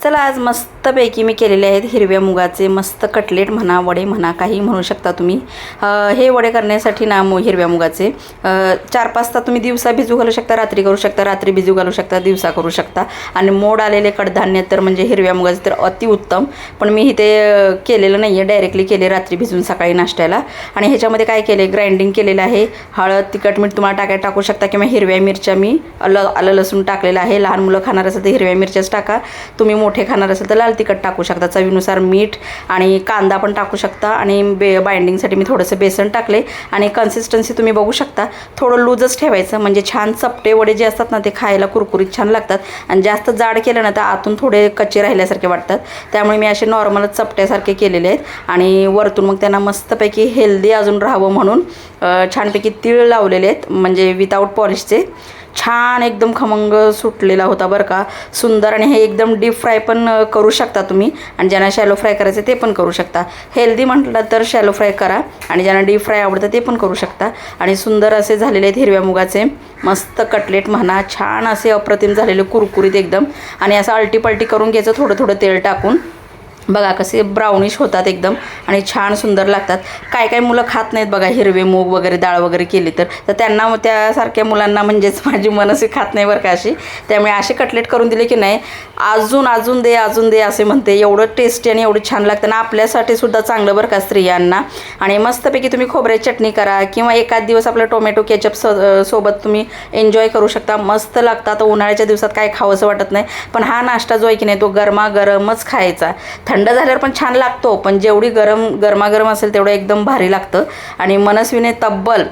चला आज मस्तपैकी मी केलेले आहेत हिरव्या मुगाचे मस्त कटलेट म्हणा, वडे म्हणा, काही म्हणू शकता तुम्ही। हे वडे करण्यासाठी ना हिरव्या मुगाचे 4-5 तास तुम्ही दिवसा भिजू घालू शकता, रात्री करू शकता, रात्री भिजू घालू शकता, दिवसा करू शकता। आणि मोड आलेले कडधान्य तर म्हणजे हिरव्या मुगाचे तर अतिउत्तम। पण मी इथे केलेलं नाही आहे, डायरेक्टली केले रात्री भिजून सकाळी नाश्त्याला। आणि ह्याच्यामध्ये काय केले, ग्राइंडिंग केलेलं आहे। हळद, तिखट, मीठ तुम्हाला टाकू शकता किंवा हिरव्या मिरच्या मी आलं लसूण टाकलेलं आहे। लहान मुलं खाणार असेल तर हिरव्या मिरच्याच टाका, तुम्ही मोठे खाणार असेल तर लाल तिखट टाकू शकता, चवीनुसार मीठ आणि कांदा पण टाकू शकता। आणि बाइंडिंगसाठी मी थोडंसं बेसन टाकले। आणि कन्सिस्टन्सी तुम्ही बघू शकता, थोडं लूजच ठेवायचं म्हणजे छान चपटे वडे जे असतात ना ते खायला कुरकुरीत छान लागतात। आणि जास्त जाड केलं ना तर आतून थोडे कच्चे राहिल्यासारखे वाटतात, त्यामुळे मी असे नॉर्मलच चपट्यासारखे केलेले आहेत। आणि वरतून मग त्यांना मस्तपैकी हेल्दी अजून राहावं म्हणून छानपैकी तीळ लावलेले आहेत, म्हणजे विदाऊट पॉलिशचे। छान एकदम खमंग सुटलेला होता बरं का, सुंदर। आणि हे एकदम डीप फ्राय पण करू शकता तुम्ही, आणि ज्यांना शॅलो फ्राय करायचं ते पण करू शकता। हेल्दी म्हटलं तर शॅलो फ्राय करा, आणि ज्यांना डीप फ्राय आवडतं ते पण करू शकता। आणि सुंदर असे झालेले आहेत हिरव्या मुगाचे मस्त कटलेट म्हणा, छान असे अप्रतिम झालेले कुरकुरीत एकदम। आणि असं अल्टीपल्टी करून घ्यायचं थोडं थोडं तेल टाकून, बघा कसे ब्राउनिश होतात एकदम आणि छान सुंदर लागतात। काय काय मुलं खात नाहीत बघा हिरवे मूग वगैरे डाळ वगैरे केली तर त्यांना त्यासारख्या मुलांना म्हणजेच माझी मनसे खात नाही बरं का अशी, त्यामुळे असे कटलेट करून दिले की नाही अजून दे असे म्हणते। एवढं टेस्टी आणि एवढं छान लागतं ना, आपल्यासाठी सुद्धा चांगलं बरं का स्त्रियांना। आणि मस्तपैकी तुम्ही खोबऱ्याची चटणी करा किंवा एखाद दिवस आपलं टोमॅटो केचप सोबत तुम्ही एन्जॉय करू शकता, मस्त लागतात। उन्हाळ्याच्या दिवसात काय खावंसं वाटत नाही, पण हा नाश्ता जो आहे की नाही तो गरमागरमच खायचा। थंड झाल्यावर पण छान लागतो, पण जेवढी गरमागरम असेल तेवढं एकदम भारी लागतं। आणि मनस्वीने तब्बल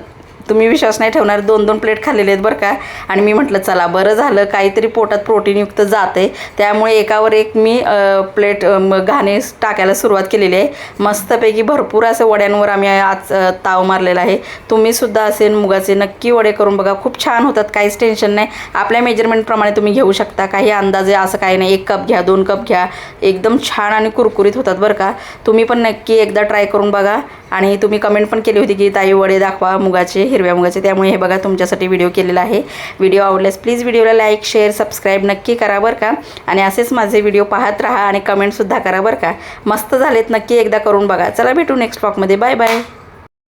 तुम्ही विश्वास नाही ठेवणार 2-2 प्लेट खाल्लेले आहेत बरं का। आणि मी म्हटलं चला बरं झालं, काहीतरी पोटात प्रोटीनयुक्त जाते, त्यामुळे एकावर एक मी प्लेट घाणे टाकायला सुरुवात केलेली आहे। मस्तपैकी भरपूर असं वड्यांवर आम्ही आज ताव मारलेला आहे। तुम्हीसुद्धा असे मुगाचे नक्की वडे करून बघा, खूप छान होतात, काहीच टेन्शन नाही। आपल्या मेजरमेंटप्रमाणे तुम्ही घेऊ शकता, काही अंदाजे असं काही नाही, 1 कप घ्या 2 कप घ्या, एकदम छान आणि कुरकुरीत होतात बरं का। तुम्ही पण नक्की एकदा ट्राय करून बघा। आणि तुम्ही कमेंट पण केली होती की ताई वडे दाखवा मुगाचे, हिरव्या मुगाचे, त्यामुळे हे बघा तुमच्यासाठी व्हिडिओ केलेला आहे। व्हिडिओ आवडल्यास प्लीज व्हिडिओला लाईक शेअर सबस्क्राईब नक्की करा बरं का। आणि असेच माझे व्हिडिओ पाहत राहा आणि कमेंटसुद्धा करा बरं का। मस्त झालेत, नक्की एकदा करून बघा। चला भेटू नेक्स्ट व्लॉगमध्ये, बाय बाय।